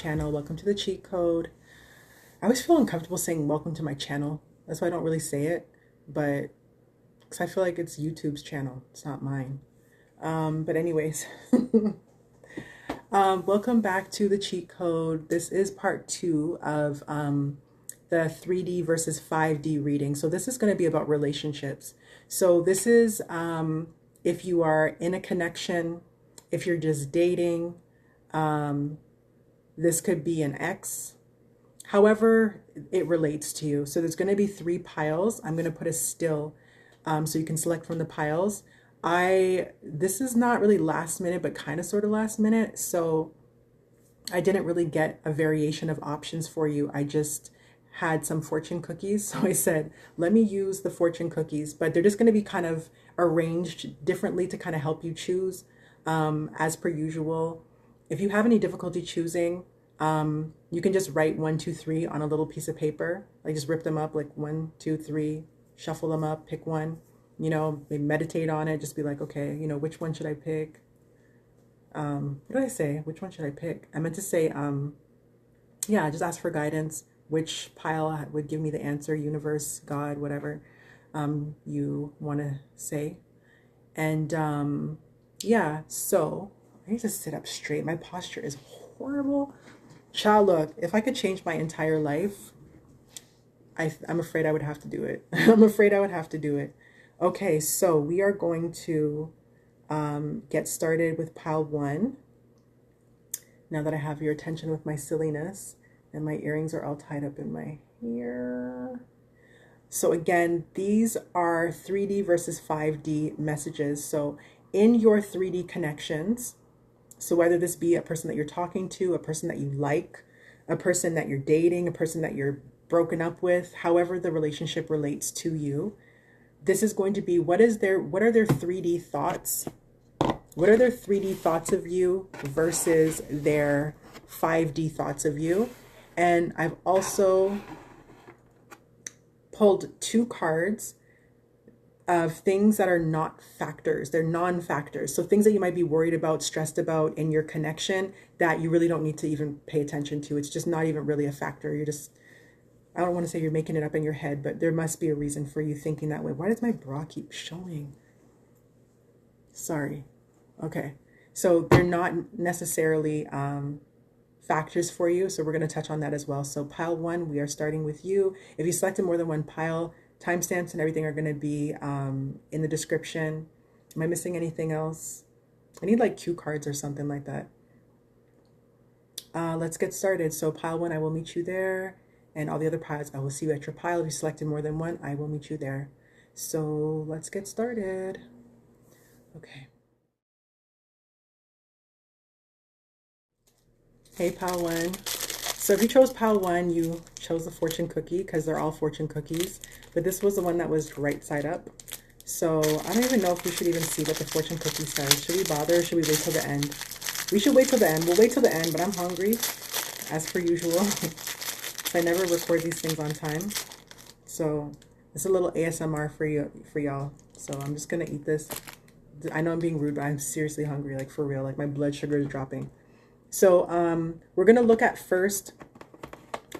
channel. Welcome to the cheat code. I always feel uncomfortable saying welcome to my channel. That's why I don't really say it, but because I feel like it's YouTube's channel. It's not mine. But anyways, welcome back to the cheat code. This is part 2 of the 3D versus 5D reading. So this is going to be about relationships. So this is if you are in a connection, if you're just dating, this could be an ex, however it relates to you. So there's going to be 3 piles. I'm going to put a still so you can select from the piles. This is not really last minute, but kind of sort of last minute. So I didn't really get a variation of options for you. I just had some fortune cookies. So I said, let me use the fortune cookies, but they're just going to be kind of arranged differently to kind of help you choose as per usual. If you have any difficulty choosing, you can just write 1, 2, 3 on a little piece of paper. Like just rip them up like 1, 2, 3, shuffle them up, pick one, maybe meditate on it. Just be like, okay, which one should I pick? What did I say? Which one should I pick? I meant to say, yeah, just ask for guidance. Which pile would give me the answer, universe, God, whatever you want to say. And yeah, so I need to sit up straight. My posture is horrible. Child, look, if I could change my entire life, I'm afraid I would have to do it. I'm afraid I would have to do it. Okay, so we are going to get started with pile 1. Now that I have your attention with my silliness and my earrings are all tied up in my hair. So again, these are 3D versus 5D messages. So in your 3D connections, so whether this be a person that you're talking to, a person that you like, a person that you're dating, a person that you're broken up with, however the relationship relates to you, this is going to be what are their 3D thoughts? What are their 3D thoughts of you versus their 5D thoughts of you? And I've also pulled 2 cards of things that are not factors. They're non-factors. So things that you might be worried about, stressed about in your connection that you really don't need to even pay attention to. It's just not even really a factor. I don't want to say you're making it up in your head, but there must be a reason for you thinking that way. Why does my bra keep showing? Sorry. Okay. So they're not necessarily factors for you. So we're going to touch on that as well. So pile 1, we are starting with you. If you selected more than one pile, timestamps and everything are going to be in the description. Am I missing anything else? I need like cue cards or something like that. Let's get started. So pile 1, I will meet you there. And all the other piles, I will see you at your pile. If you selected more than one, I will meet you there. So let's get started. Okay. Hey, pile 1. So if you chose pile 1, you chose the fortune cookie because they're all fortune cookies. But this was the one that was right side up. So I don't even know if we should even see what the fortune cookie says. Should we bother or should we wait till the end? We should wait till the end. We'll wait till the end, but I'm hungry as per usual. I never record these things on time. So it's a little ASMR for y'all. So I'm just going to eat this. I know I'm being rude, but I'm seriously hungry, like for real. Like my blood sugar is dropping. So we're going to look at first,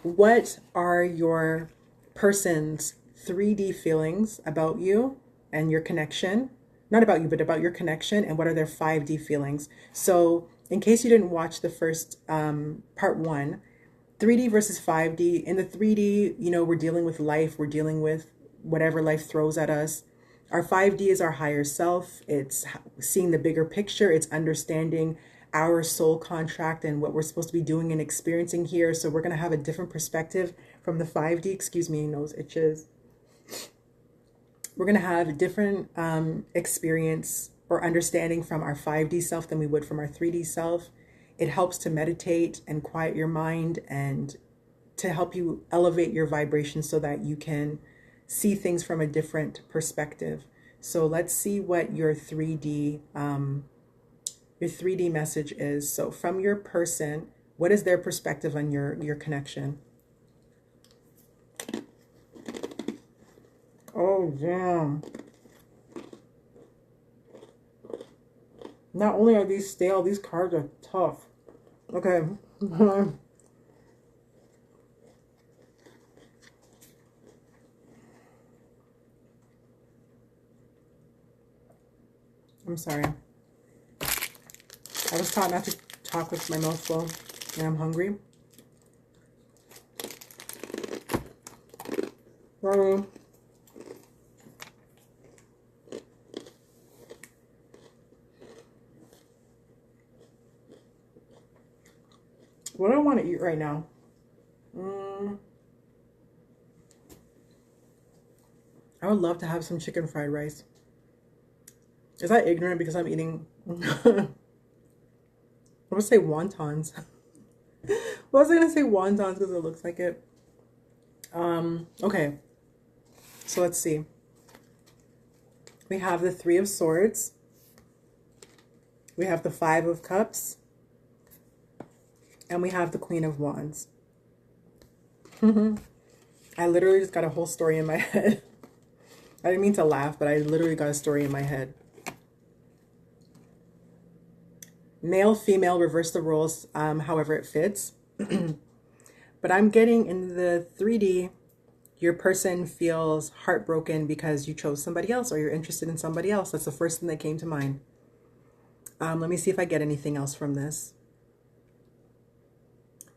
what are your person's 3D feelings about you and your connection? Not about you, but about your connection, and what are their 5D feelings? So in case you didn't watch the first part 1, 3D versus 5D. In the 3D, we're dealing with life. We're dealing with whatever life throws at us. Our 5D is our higher self. It's seeing the bigger picture. It's understanding our soul contract and what we're supposed to be doing and experiencing here. So we're going to have a different perspective from the 5D. Excuse me, nose itches. We're going to have a different experience or understanding from our 5D self than we would from our 3D self. It helps to meditate and quiet your mind and to help you elevate your vibration so that you can see things from a different perspective. So let's see what your 3D message is. So from your person, what is their perspective on your connection? Oh, damn. Not only are these stale, these cards are tough. Okay. I'm sorry. I was taught not to talk with my mouth full, and I'm hungry. Sorry. What do I want to eat right now? I would love to have some chicken fried rice. Is that ignorant because I'm eating? I would say wontons. Well, I was gonna say wontons because it looks like it. Okay. So let's see. We have the Three of Swords. We have the Five of Cups. And we have the Queen of Wands. I literally just got a whole story in my head. I didn't mean to laugh, but I literally got a story in my head. Male, female, reverse the roles however it fits. But I'm getting in the 3D, your person feels heartbroken because you chose somebody else or you're interested in somebody else. That's the first thing that came to mind. Let me see if I get anything else from this.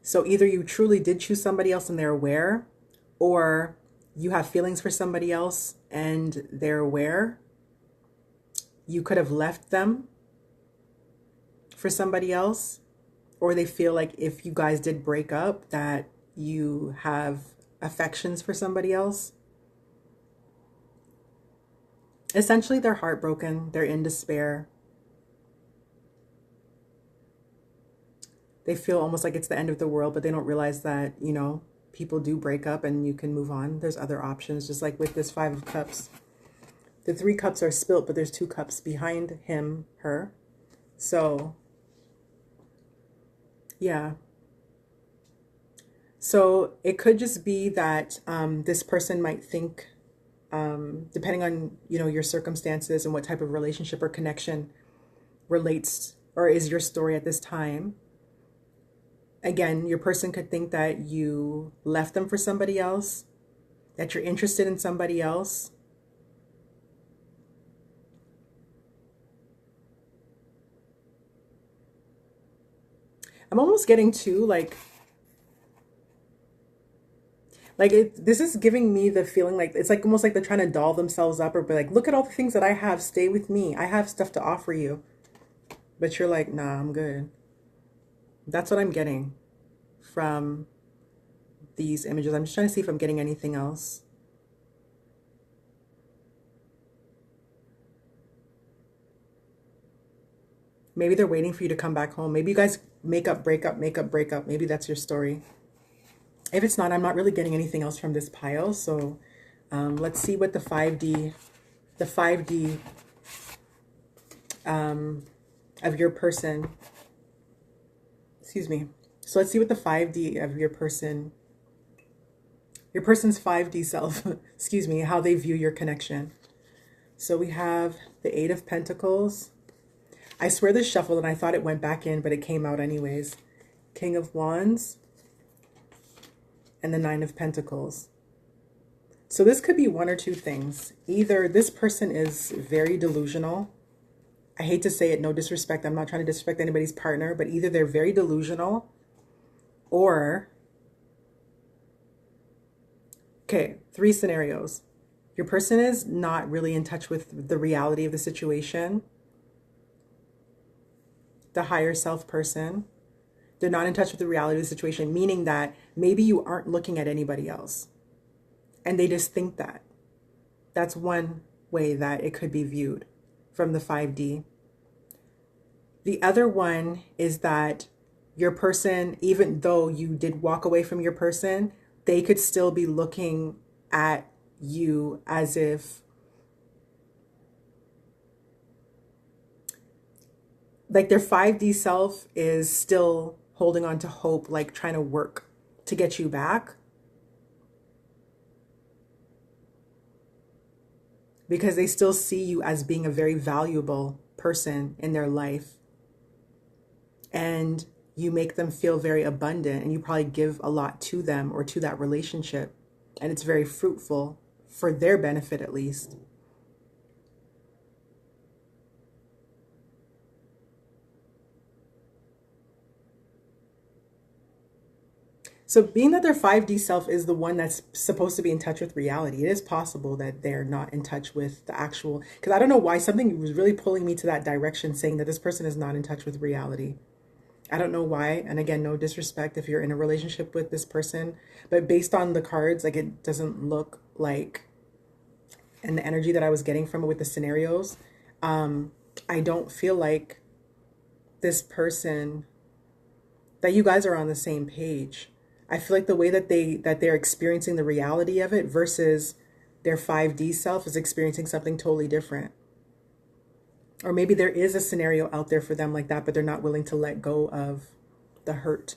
So either you truly did choose somebody else and they're aware, or you have feelings for somebody else and they're aware. You could have left them for somebody else, or they feel like if you guys did break up that you have affections for somebody else. Essentially, they're heartbroken. They're in despair. They feel almost like it's the end of the world, but they don't realize that, you know, people do break up and you can move on. There's other options, just like with this Five of Cups. The 3 cups are spilt, but there's 2 cups behind him, her. So, yeah. So it could just be that this person might think, depending on, you know, your circumstances and what type of relationship or connection relates or is your story at this time. Again, your person could think that you left them for somebody else, that you're interested in somebody else. I'm almost getting to this is giving me the feeling like it's like almost like they're trying to doll themselves up or be like, look at all the things that I have, stay with me. I have stuff to offer you. But you're like, nah, I'm good. That's what I'm getting from these images. I'm just trying to see if I'm getting anything else. Maybe they're waiting for you to come back home. Maybe you guys make up, break up, make up, break up. Maybe that's your story. If it's not, I'm not really getting anything else from this pile. So let's see what the 5D of your person, excuse me. So let's see what the 5D of your person's 5D self, excuse me, how they view your connection. So we have the 8 of Pentacles. I swear this shuffled and I thought it went back in, but it came out anyways. King of Wands. And the 9 of Pentacles. So this could be one or two things. Either this person is very delusional. I hate to say it, no disrespect. I'm not trying to disrespect anybody's partner, but either they're very delusional or, okay, 3 scenarios. Your person is not really in touch with the reality of the situation. The higher self person. They're not in touch with the reality of the situation, meaning that maybe you aren't looking at anybody else. And they just think that. That's one way that it could be viewed from the 5D. The other one is that your person, even though you did walk away from your person, they could still be looking at you as if, like, their 5D self is still holding on to hope, like trying to work to get you back. Because they still see you as being a very valuable person in their life. And you make them feel very abundant, and you probably give a lot to them or to that relationship. And it's very fruitful for their benefit, at least. So being that their 5D self is the one that's supposed to be in touch with reality, it is possible that they're not in touch with the actual, because I don't know why something was really pulling me to that direction, saying that this person is not in touch with reality. I don't know why. And again, no disrespect if you're in a relationship with this person, but based on the cards, like it doesn't look like, and the energy that I was getting from it with the scenarios, I don't feel like this person, that you guys are on the same page. I feel like the way that they're experiencing the reality of it versus their 5D self is experiencing something totally different. Or maybe there is a scenario out there for them like that, but they're not willing to let go of the hurt.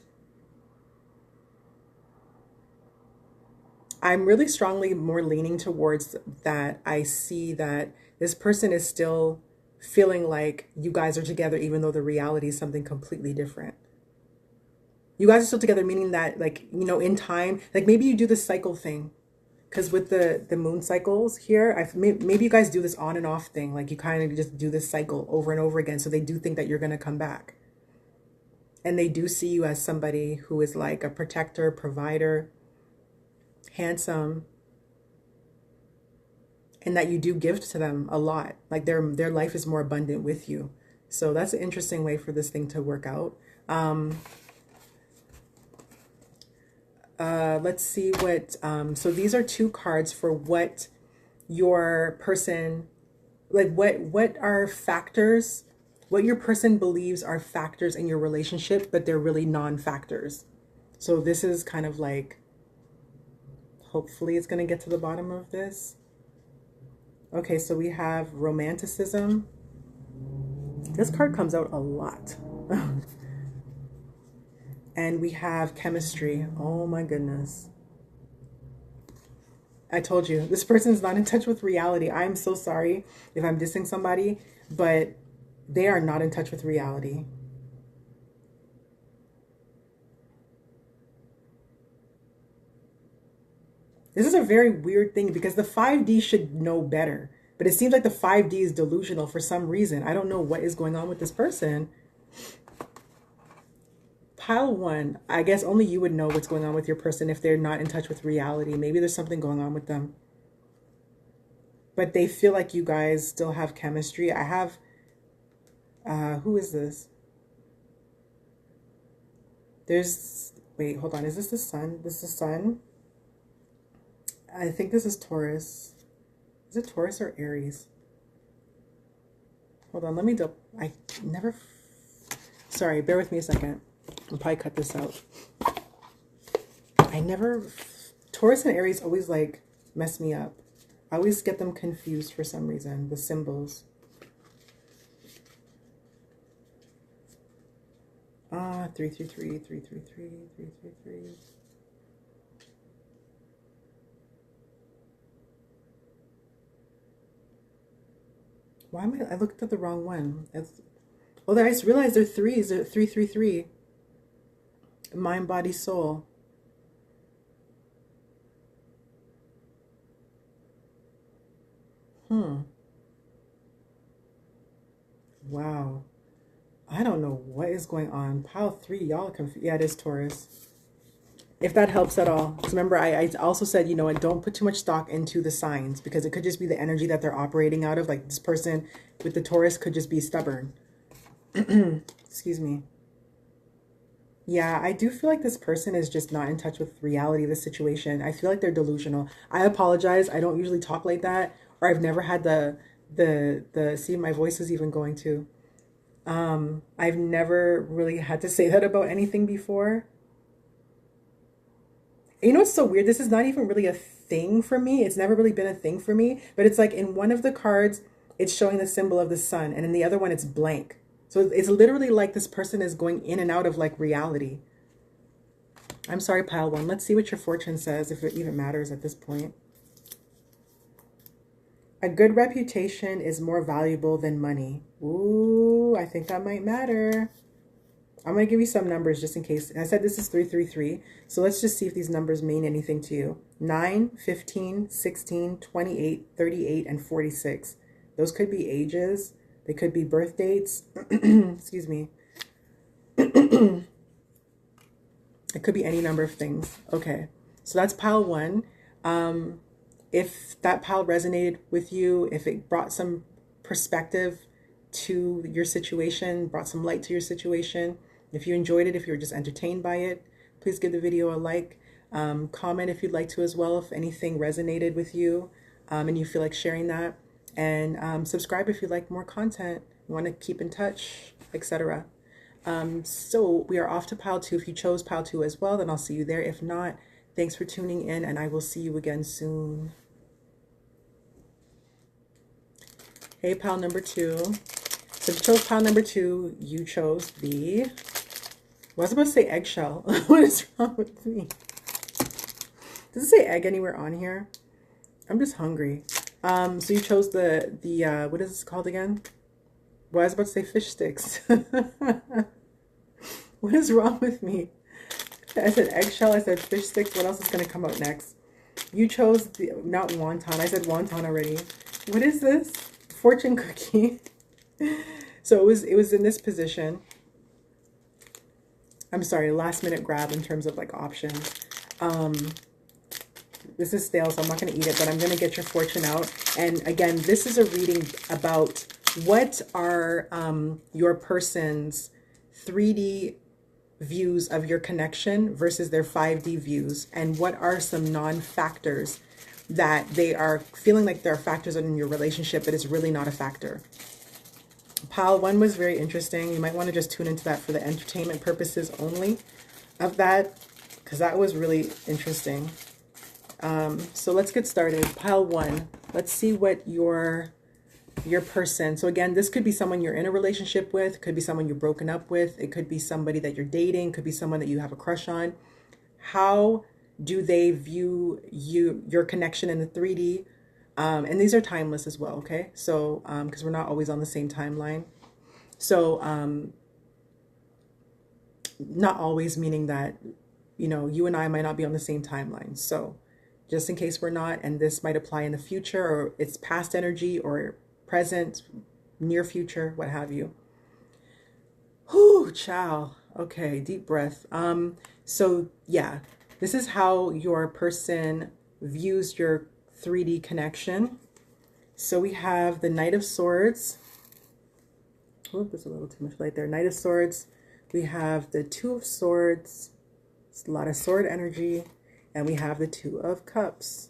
I'm really strongly more leaning towards that. I see that this person is still feeling like you guys are together, even though the reality is something completely different. You guys are still together, meaning that, like, you know, in time, like maybe you do the cycle thing. Because with the moon cycles here, maybe you guys do this on and off thing. Like you kind of just do this cycle over and over again. So they do think that you're going to come back. And they do see you as somebody who is like a protector, provider, handsome, and that you do give to them a lot. Like their life is more abundant with you. So that's an interesting way for this thing to work out. Let's see what, so these are two cards for what your person, like what are factors, what your person believes are factors in your relationship, but they're really non-factors. So this is kind of like, hopefully it's going to get to the bottom of this. Okay, so we have romanticism. This card comes out a lot. And we have chemistry. Oh my goodness. I told you, this person's not in touch with reality. I'm so sorry if I'm dissing somebody, but they are not in touch with reality. This is a very weird thing because the 5D should know better, but it seems like the 5D is delusional for some reason. I don't know what is going on with this person. Pile one, I guess only you would know what's going on with your person if they're not in touch with reality. Maybe there's something going on with them. But they feel like you guys still have chemistry. I have, who is this? Wait, hold on. Is this the sun? This is the sun? I think this is Taurus. Is it Taurus or Aries? Hold on, let me sorry, bear with me a second. I'll probably cut this out. Taurus and Aries always like mess me up. I always get them confused for some reason, the symbols. 333, 333, 333. Why am I looked at the wrong one. I just realized they're threes. They're 333. Mind, body, soul. Wow. I don't know what is going on. Pile 3, y'all confused. Yeah, it is Taurus. If that helps at all. Because remember, I also said, you know, and don't put too much stock into the signs because it could just be the energy that they're operating out of. Like this person with the Taurus could just be stubborn. Excuse me. Yeah, I do feel like this person is just not in touch with reality of the situation. I feel like they're delusional. I apologize. I don't usually talk like that, or I've never had see, my voice is even going to. I've never really had to say that about anything before. You know what's so weird? This is not even really a thing for me. It's never really been a thing for me, but it's like in one of the cards, it's showing the symbol of the sun, and in the other one, it's blank. So it's literally like this person is going in and out of like reality. I'm sorry, pile one. Let's see what your fortune says, if it even matters at this point. A good reputation is more valuable than money. Ooh, I think that might matter. I'm going to give you some numbers just in case. I said this is 333. So let's just see if these numbers mean anything to you. 9, 15, 16, 28, 38, and 46. Those could be ages. They could be birth dates. Excuse me. It could be any number of things. Okay, so that's pile one. If that pile resonated with you, if it brought some perspective to your situation, brought some light to your situation, if you enjoyed it, if you were just entertained by it, please give the video a like. Comment if you'd like to as well, if anything resonated with you and you feel like sharing that. And subscribe if you like more content, you want to keep in touch, etc. So we are off to pile two. If you chose pile two as well, then I'll see you there. If not, thanks for tuning in, and I will see you again soon. Hey, pile number two. So if you chose pile number two, you chose the, I was about to say eggshell. What is wrong with me? Does it say egg anywhere on here? I'm just hungry. So you chose the what is this called again? Well, I was about to say fish sticks. What is wrong with me? I said eggshell, I said fish sticks. What else is going to come out next? You chose the, not wonton. I said wonton already. What is this? Fortune cookie. So it was in this position. I'm sorry, last minute grab in terms of like options. This is stale, so I'm not going to eat it, but I'm going to get your fortune out. And again, this is a reading about what are your person's 3D views of your connection versus their 5D views, and what are some non-factors that they are feeling like there are factors in your relationship, but it's really not a factor. Pile one was very interesting. You might want to just tune into that for the entertainment purposes only of that, because that was really interesting. So let's get started. Pile one. Let's see what your person. So again, this could be someone you're in a relationship with, could be someone you're broken up with, it could be somebody that you're dating, could be someone that you have a crush on. How do they view your connection in the 3D? And these are timeless as well, okay? So because we're not always on the same timeline. So not always, meaning that, you know, you and I might not be on the same timeline. So just in case we're not, and this might apply in the future, or it's past energy or present, near future, what have you. Whew, child. Okay, deep breath. So yeah, this is how your person views your 3D connection. So we have the Knight of Swords. Oh, there's a little too much light there. Knight of Swords. We have the Two of Swords. It's a lot of sword energy. And we have the Two of Cups.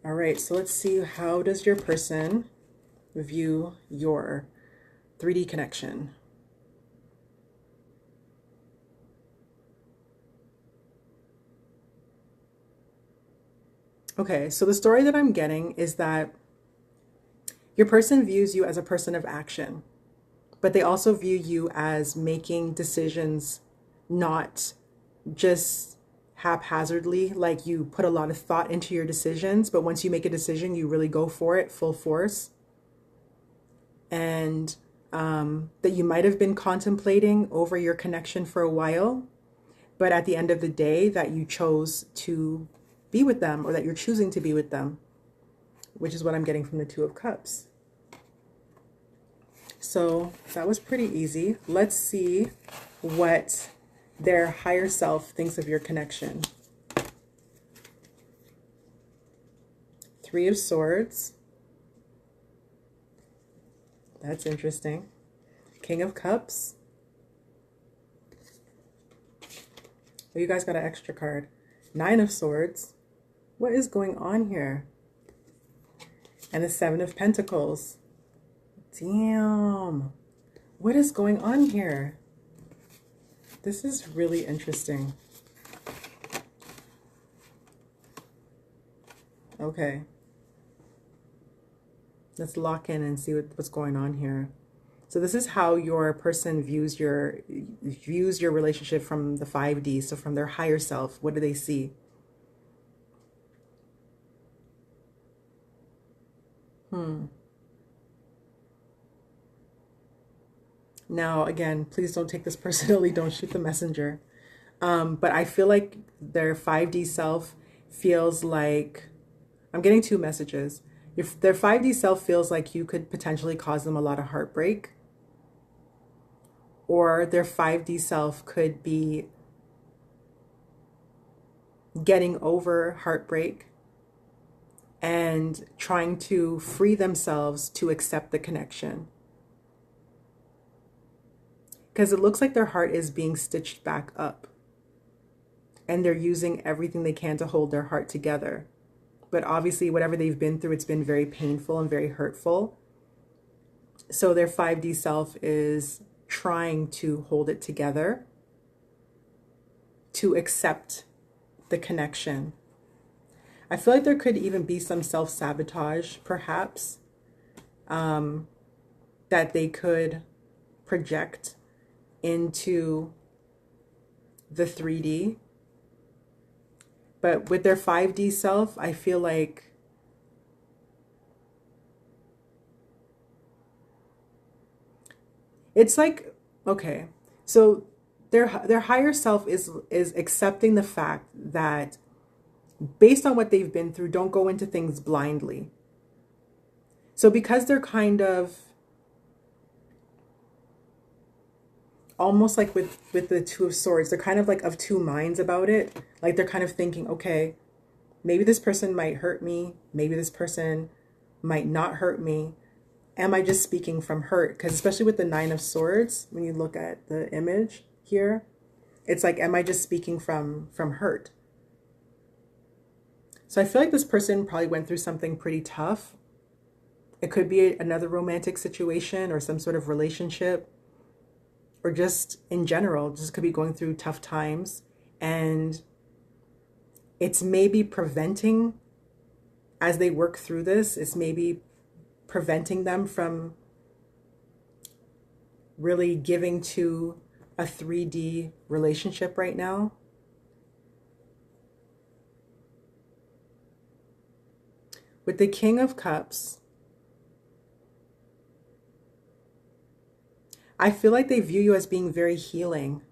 All right, so let's see, how does your person view your 3D connection? Okay, so the story that I'm getting is that your person views you as a person of action, but they also view you as making decisions, not just haphazardly, like you put a lot of thought into your decisions, but once you make a decision, you really go for it full force. And that you might have been contemplating over your connection for a while, but at the end of the day, that you chose to be with them, or that you're choosing to be with them, which is what I'm getting from the Two of Cups. So that was pretty easy. Let's see what their higher self thinks of your connection. Three of Swords. That's interesting. King of Cups. Oh, you guys got an extra card. Nine of Swords. What is going on here? And the Seven of Pentacles. Damn. What is going on here? This is really interesting. Okay. Let's lock in and see what's going on here. So this is how your person views your relationship from the 5D, so from their higher self. What do they see? Now, again, please don't take this personally. Don't shoot the messenger. But I feel like their 5D self feels like, I'm getting two messages. Their 5D self feels like you could potentially cause them a lot of heartbreak. Or their 5D self could be getting over heartbreak and trying to free themselves to accept the connection. Because it looks like their heart is being stitched back up. And they're using everything they can to hold their heart together. But obviously, whatever they've been through, it's been very painful and very hurtful. So their 5D self is trying to hold it together to accept the connection. I feel like there could even be some self-sabotage, perhaps, that they could project into the 3D. But with their 5D self, I feel like it's like, okay, so their higher self is accepting the fact that based on what they've been through, don't go into things blindly. So because they're kind of almost like with the Two of Swords, they're kind of like of two minds about it. Like they're kind of thinking, okay, maybe this person might hurt me. Maybe this person might not hurt me. Am I just speaking from hurt? Because especially with the Nine of Swords, when you look at the image here, it's like, am I just speaking from hurt? So I feel like this person probably went through something pretty tough. It could be another romantic situation or some sort of relationship, or just in general, just could be going through tough times. And it's maybe preventing, as they work through this, it's maybe preventing them from really giving to a 3D relationship right now. With the King of Cups, I feel like they view you as being very healing.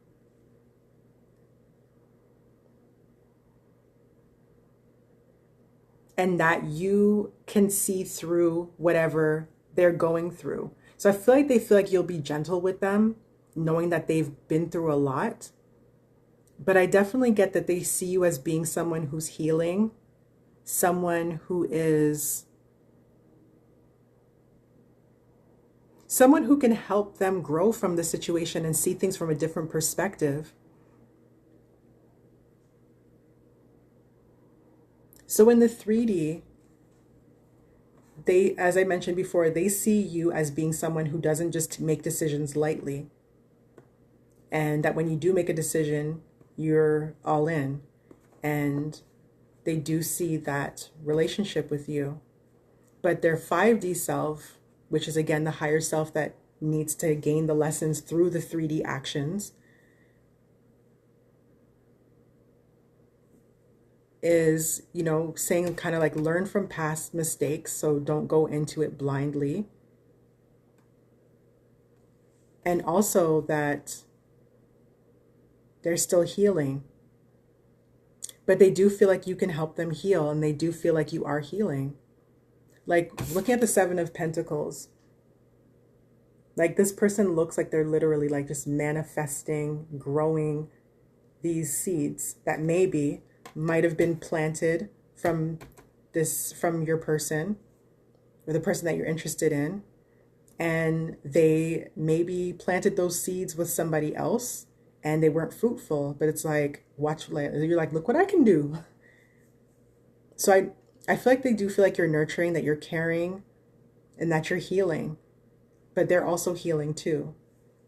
And that you can see through whatever they're going through. So I feel like they feel like you'll be gentle with them, knowing that they've been through a lot. But I definitely get that they see you as being someone who's healing, someone who can help them grow from the situation and see things from a different perspective. So in the 3D, they, as I mentioned before, they see you as being someone who doesn't just make decisions lightly. And that when you do make a decision, you're all in. And they do see that relationship with you. But their 5D self, which is again the higher self that needs to gain the lessons through the 3D actions, is, you know, saying kind of like learn from past mistakes, so don't go into it blindly. And also that they're still healing. But they do feel like you can help them heal, and they do feel like you are healing. Like looking at the Seven of Pentacles, like this person looks like they're literally like just manifesting, growing these seeds that maybe might have been planted from your person or the person that you're interested in. And they maybe planted those seeds with somebody else and they weren't fruitful, but it's like, watch, you're like, look what I can do. So I feel like they do feel like you're nurturing, that you're caring, and that you're healing, but they're also healing too.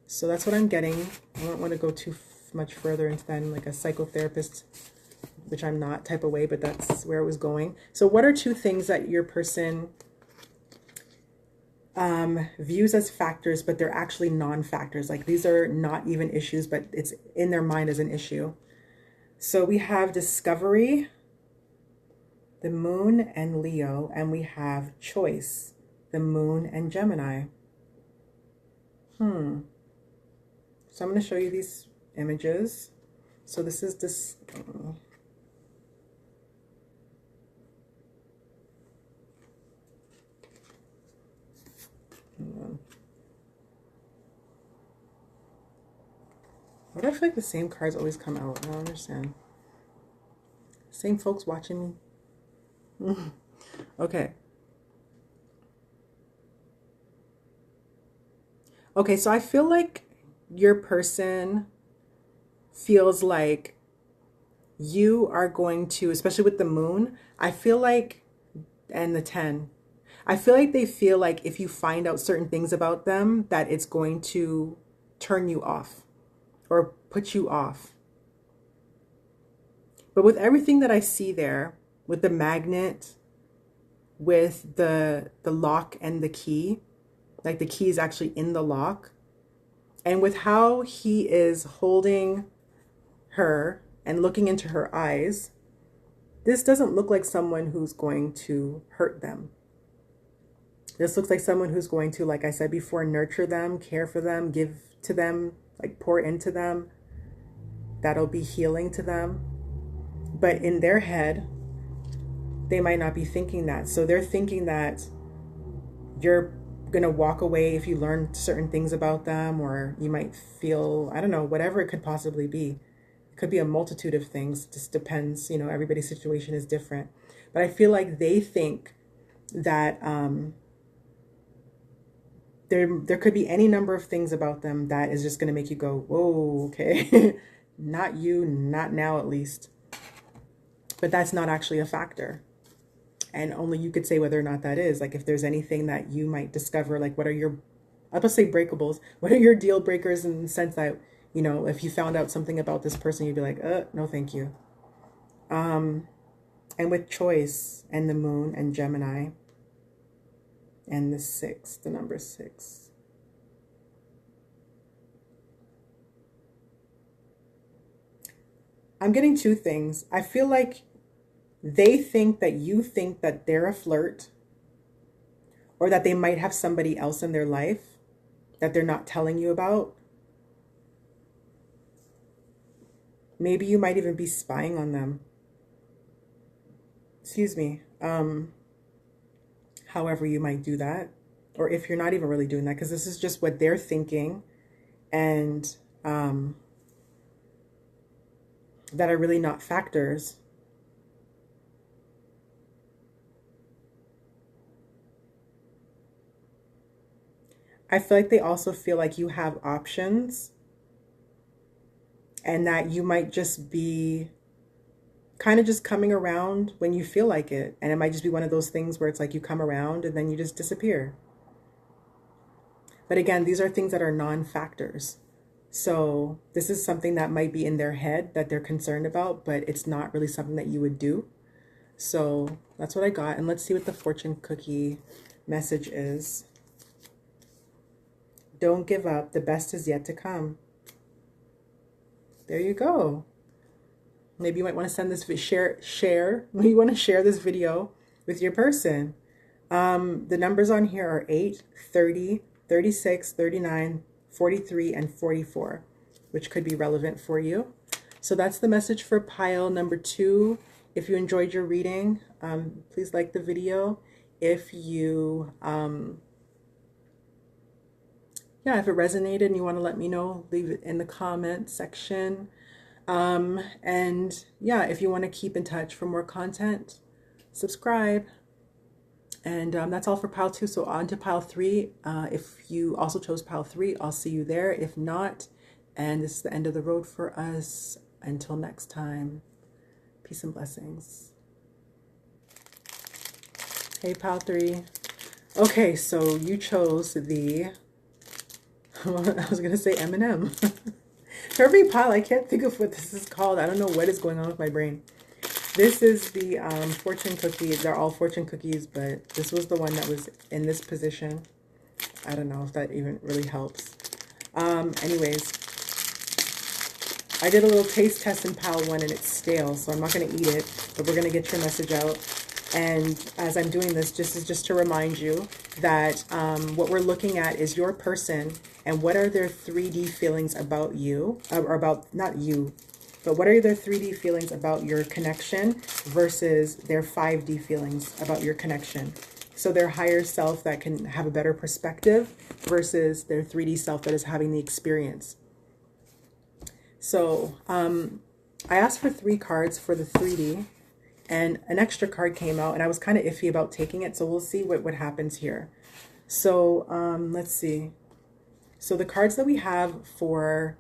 So that's what I'm getting. I don't want to go too much further into that in like a psychotherapist, which I'm not, type of way, but that's where it was going. So what are two things that your person views as factors, but they're actually non-factors? Like these are not even issues, but it's in their mind as an issue. So we have discovery, the moon and Leo, and we have choice, the moon and Gemini. So I'm going to show you these images. So this is this. Why do I feel like the same cards always come out? I don't understand. Same folks watching me. Okay. Okay, so I feel like your person feels like you are going to, especially with the moon, I feel like, and the 10, I feel like they feel like if you find out certain things about them, that it's going to turn you off or put you off. But with everything that I see there, with the magnet, with the lock and the key, like the key is actually in the lock, and with how he is holding her and looking into her eyes, this doesn't look like someone who's going to hurt them. This looks like someone who's going to, like I said before, nurture them, care for them, give to them, like pour into them. That'll be healing to them. But in their head, they might not be thinking that. So they're thinking that you're going to walk away if you learn certain things about them, or you might feel, I don't know, whatever it could possibly be. It could be a multitude of things. Just depends, you know, everybody's situation is different. But I feel like they think that there could be any number of things about them that is just going to make you go, whoa, okay. Not you, not now at least. But that's not actually a factor. And only you could say whether or not that is. Like if there's anything that you might discover, like what are your, I'll just say breakables. What are your deal breakers in the sense that, you know, if you found out something about this person, you'd be like, no, thank you. And with choice and the moon and Gemini and the 6, the number 6. I'm getting two things. I feel like they think that you think that they're a flirt, or that they might have somebody else in their life that they're not telling you about. Maybe you might even be spying on them. Excuse me. However you might do that, or if you're not even really doing that, because this is just what they're thinking, and that are really not factors. I feel like they also feel like you have options, and that you might just be kind of just coming around when you feel like it. And it might just be one of those things where it's like you come around and then you just disappear. But again, these are things that are non-factors. So this is something that might be in their head that they're concerned about, but it's not really something that you would do. So that's what I got. And let's see what the fortune cookie message is. Don't give up. The best is yet to come. There you go. Maybe you might want to send this, share. You want to share this video with your person. The numbers on here are 8, 30, 36, 39, 43, and 44, which could be relevant for you. So that's the message for pile number 2. If you enjoyed your reading, please like the video. If you, if it resonated and you want to let me know, leave it in the comment section. And yeah, if you want to keep in touch for more content, subscribe. And that's all for pile 2. So on to pile 3. If you also chose pile 3, I'll see you there. If not, and this is the end of the road for us. Until next time, peace and blessings. Hey, pile 3. Okay, so you chose the, I was going to say M&M. For every pile, I can't think of what this is called. I don't know what is going on with my brain. This is the fortune cookie. They're all fortune cookies, but this was the one that was in this position. I don't know if that even really helps. Anyways, I did a little taste test in pile 1 and it's stale, so I'm not going to eat it, but we're going to get your message out. And as I'm doing this, just to remind you that what we're looking at is your person and what are their 3D feelings about you, or about, not you, but what are their 3D feelings about your connection versus their 5D feelings about your connection. So their higher self that can have a better perspective versus their 3D self that is having the experience. So I asked for 3 cards for the 3D. and an extra card came out, and I was kind of iffy about taking it. So we'll see what happens here. So let's see. So the cards that we have for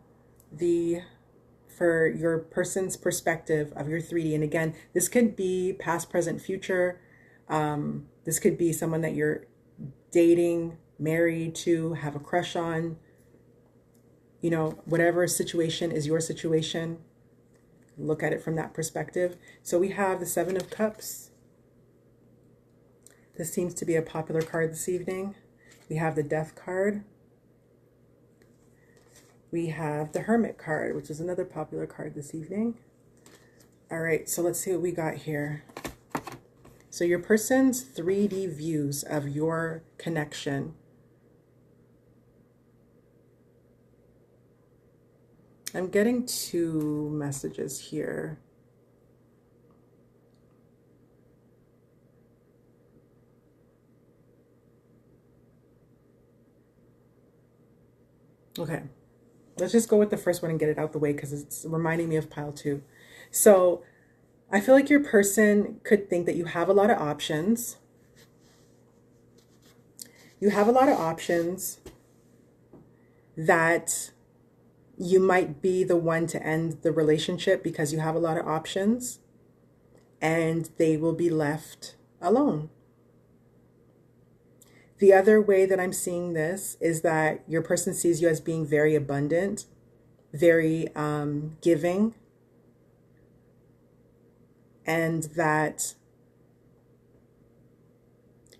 your person's perspective of your 3D, and again, this could be past, present, future. This could be someone that you're dating, married to, have a crush on. You know, whatever situation is your situation, look at it from that perspective. So we have the Seven of Cups. This seems to be a popular card this evening. We have the Death card. We have the Hermit card, which is another popular card this evening. All right, so let's see what we got here. So your person's 3D views of your connection. I'm getting two messages here. Okay, let's just go with the first one and get it out the way because it's reminding me of pile 2. So I feel like your person could think that you have a lot of options. You have a lot of options that you might be the one to end the relationship because you have a lot of options, and they will be left alone. The other way that I'm seeing this is that your person sees you as being very abundant, very giving, and that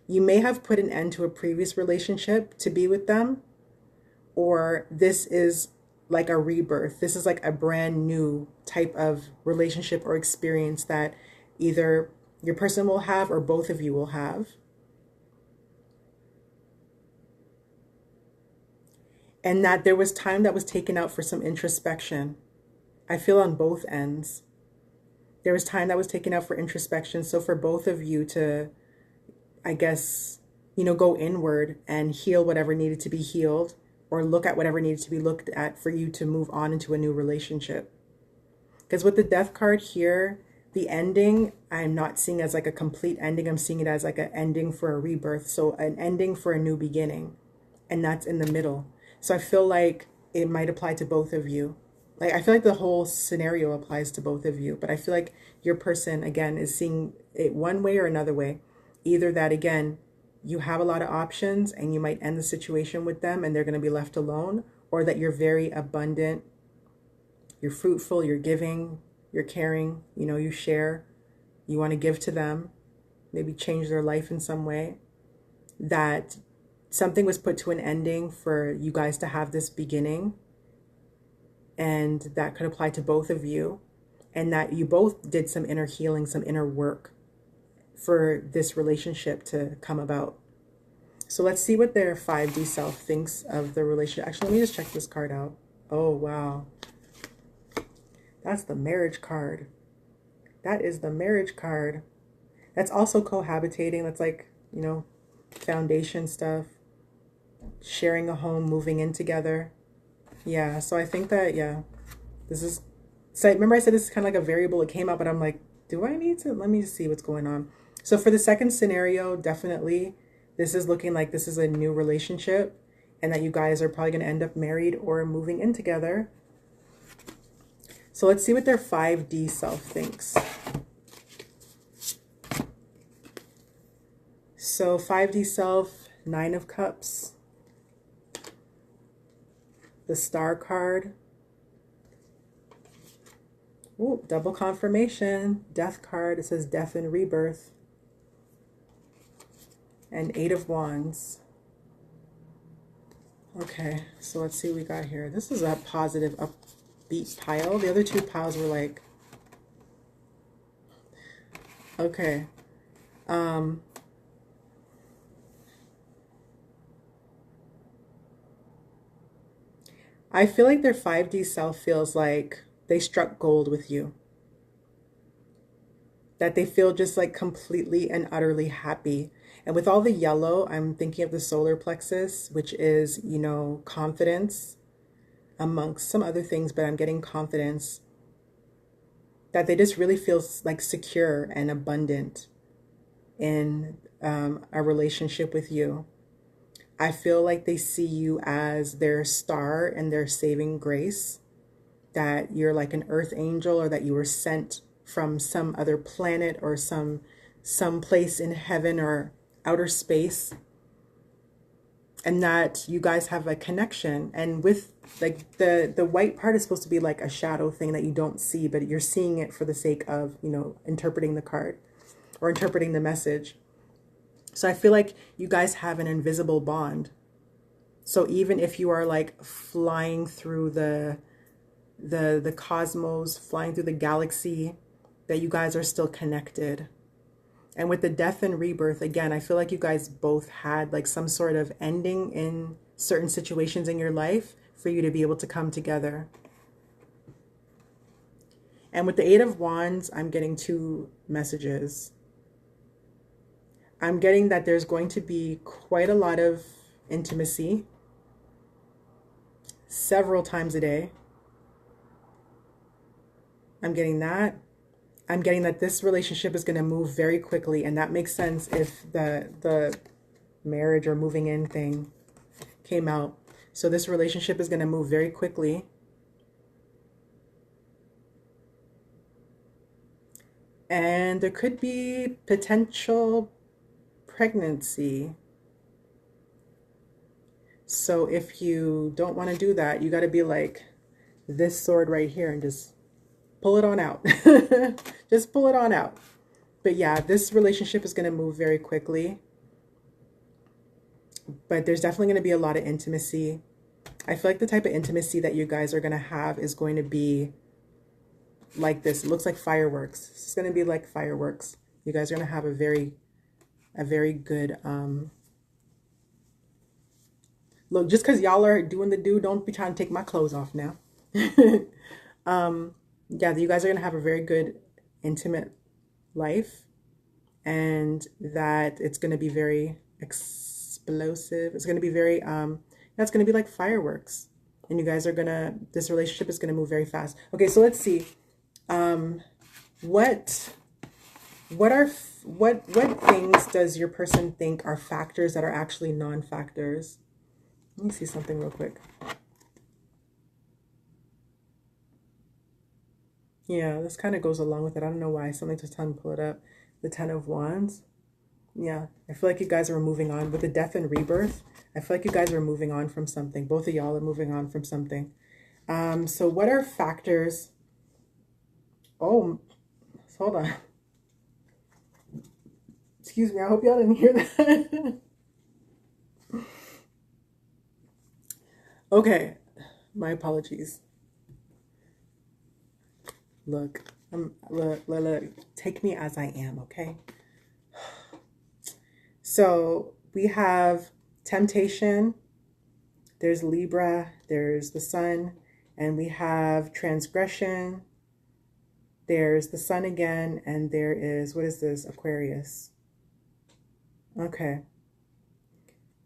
you may have put an end to a previous relationship to be with them, or this is like a rebirth. This is like a brand new type of relationship or experience that either your person will have or both of you will have. And that there was time that was taken out for some introspection. I feel on both ends. There was time that was taken out for introspection. So for both of you to, I guess, you know, go inward and heal whatever needed to be healed, or look at whatever needed to be looked at for you to move on into a new relationship. Because with the Death card here, the ending, I'm not seeing as like a complete ending. I'm seeing it as like an ending for a rebirth. So an ending for a new beginning. And that's in the middle. So I feel like it might apply to both of you. Like, I feel like the whole scenario applies to both of you. But I feel like your person, again, is seeing it one way or another way. Either that, again, you have a lot of options and you might end the situation with them and they're going to be left alone, or that you're very abundant, you're fruitful, you're giving, you're caring, you know, you share, you want to give to them, maybe change their life in some way, that something was put to an ending for you guys to have this beginning, and that could apply to both of you, and that you both did some inner healing, some inner work for this relationship to come about. So let's see what their 5D self thinks of the relationship. Actually, let me just check this card out. Oh, wow. That's the Marriage card. That is the Marriage card. That's also cohabitating. That's like, you know, foundation stuff. Sharing a home, moving in together. Yeah, so I think that, yeah, this is... So remember I said this is kind of like a variable. It came out, but I'm like, do I need to? Let me see what's going on. So for the second scenario, definitely, this is looking like this is a new relationship and that you guys are probably going to end up married or moving in together. So let's see what their 5D self thinks. So 5D self, 9 of Cups, the Star card. Ooh, double confirmation, Death card. It says death and rebirth. And 8 of Wands. Okay, so let's see what we got here. This is a positive, upbeat pile. The other two piles were like, okay. I feel like their 5D self feels like they struck gold with you. That they feel just like completely and utterly happy. And with all the yellow, I'm thinking of the solar plexus, which is, you know, confidence amongst some other things, but I'm getting confidence. that they just really feel like secure and abundant in a relationship with you. I feel like they see you as their star and their saving grace, that you're like an earth angel, or that you were sent from some other planet or some place in heaven or outer space, and that you guys have a connection. And with like the white part is supposed to be like a shadow thing that you don't see, but you're seeing it for the sake of, you know, interpreting the card or interpreting the message. So I feel like you guys have an invisible bond. So even if you are like flying through the cosmos, flying through the galaxy, that you guys are still connected. And with the death and rebirth, again, I feel like you guys both had like some sort of ending in certain situations in your life for you to be able to come together. And with the Eight of Wands, I'm getting two messages. I'm getting that there's going to be quite a lot of intimacy several times a day. I'm getting that. I'm getting that this relationship is going to move very quickly, and that makes sense if the marriage or moving in thing came out. So this relationship is going to move very quickly. And there could be potential pregnancy. So if you don't want to do that, you got to be like this sword right here and just pull it on out. Just pull it on out. But yeah, this relationship is going to move very quickly. But there's definitely going to be a lot of intimacy. I feel like the type of intimacy that you guys are going to have is going to be like this. It looks like fireworks. It's going to be like fireworks. You guys are going to have a very good look. Just because y'all are doing the do, don't be trying to take my clothes off now. Yeah, you guys are going to have a very good intimate life, and that it's going to be very explosive. It's going to be very that's going to be like fireworks, and you guys are going to, this relationship is going to move very fast. Okay, so let's see. What things does your person think are factors that are actually non-factors? Let me see something real quick. Yeah, this kind of goes along with it. I don't know why. Something just telling me to pull it up. The Ten of Wands. Yeah, I feel like you guys are moving on. With the death and rebirth, I feel like you guys are moving on from something. Both of y'all are moving on from something. So what are factors? Oh, hold on. Excuse me. I hope y'all didn't hear that. Okay, my apologies. Look, look, take me as I am, okay? So we have temptation, there's Libra, there's the sun, and we have transgression, there's the sun again, and there is, what is this, Aquarius. Okay.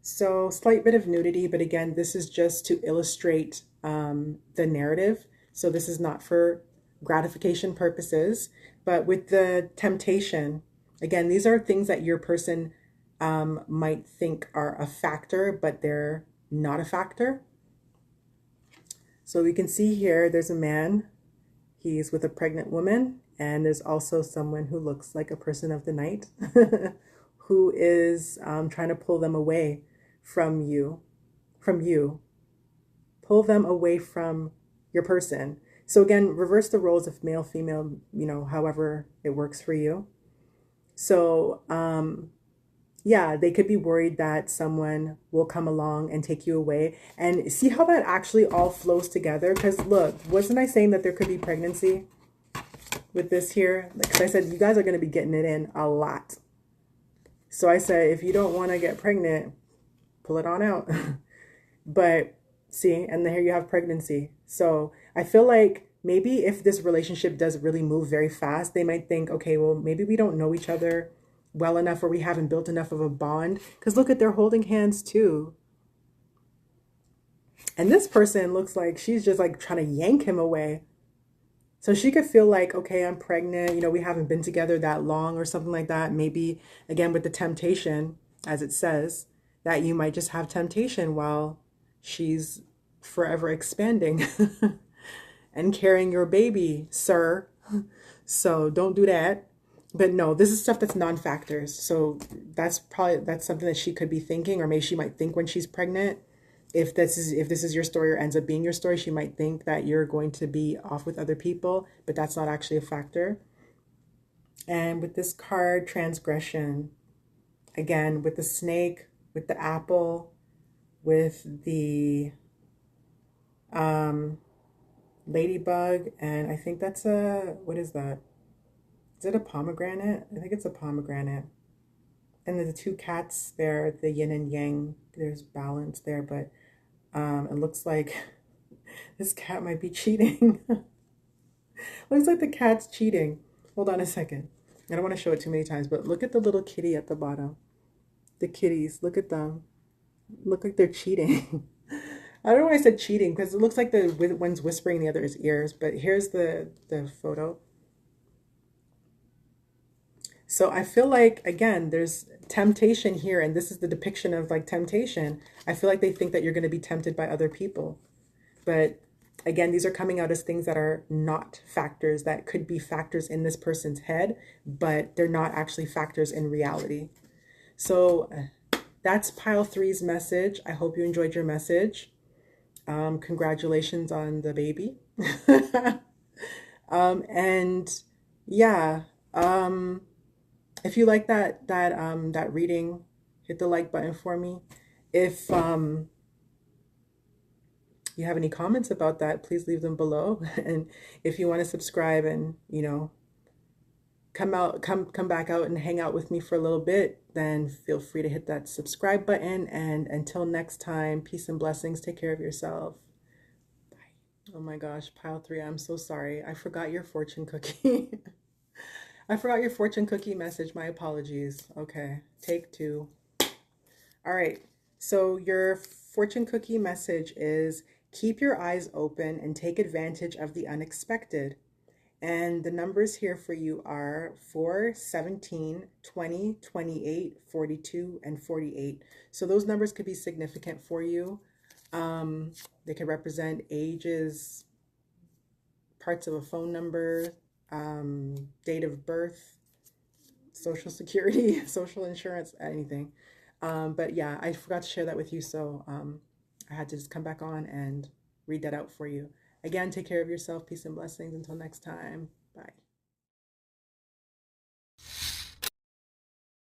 So slight bit of nudity, but again, this is just to illustrate the narrative. So this is not for gratification purposes, but with the temptation, again, these are things that your person might think are a factor, but they're not a factor. So we can see here, there's a man, he's with a pregnant woman, and there's also someone who looks like a person of the night who is trying to pull them away from you. Pull them away from your person. So again, reverse the roles of male, female, you know, however it works for you. So, yeah, they could be worried that someone will come along and take you away. And see how that actually all flows together? Because look, wasn't I saying that there could be pregnancy with this here? Because I said you guys are going to be getting it in a lot. So I said, if you don't want to get pregnant, pull it on out. But see, and then here you have pregnancy. So I feel like maybe if this relationship does really move very fast, they might think, okay, well, maybe we don't know each other well enough, or we haven't built enough of a bond. Because look at, they're holding hands too. And this person looks like she's just like trying to yank him away. So she could feel like, okay, I'm pregnant, you know, we haven't been together that long or something like that. Maybe, again, with the temptation, as it says, that you might just have temptation while she's forever expanding and carrying your baby, sir. So don't do that. But no, this is stuff that's non-factors. So that's something that she could be thinking, or maybe she might think when she's pregnant. If this is your story or ends up being your story, she might think that you're going to be off with other people, but that's not actually a factor. And with this card, transgression, again, with the snake, with the apple, with the um, ladybug, and I think that's what is that? Is it a pomegranate? I think it's a pomegranate. And the two cats there, the yin and yang, there's balance there, but it looks like this cat might be cheating. Looks like the cat's cheating. Hold on a second. I don't want to show it too many times, but look at the little kitty at the bottom. The kitties, look at them. Look like they're cheating. I don't know why I said cheating, because it looks like the one's whispering in the other's ears, but here's the photo. So I feel like, again, there's temptation here, and this is the depiction of like temptation. I feel like they think that you're going to be tempted by other people. But again, these are coming out as things that are not factors, that could be factors in this person's head, but they're not actually factors in reality. So that's pile three's message. I hope you enjoyed your message. Congratulations on the baby. And yeah, if you like that reading, hit the like button for me. If you have any comments about that, please leave them below. And if you want to subscribe and, you know, come back out and hang out with me for a little bit, then feel free to hit that subscribe button. And until next time, peace and blessings. Take care of yourself. Bye. Oh my gosh, pile three, I'm so sorry. I forgot your fortune cookie. I forgot your fortune cookie message. My apologies. Okay, take two. All right. So your fortune cookie message is keep your eyes open and take advantage of the unexpected. And the numbers here for you are 4, 17, 20, 28, 42, and 48. So those numbers could be significant for you. They could represent ages, parts of a phone number, date of birth, social security, social insurance, anything. But yeah, I forgot to share that with you, so I had to just come back on and read that out for you. Again, take care of yourself. Peace and blessings. Until next time. Bye.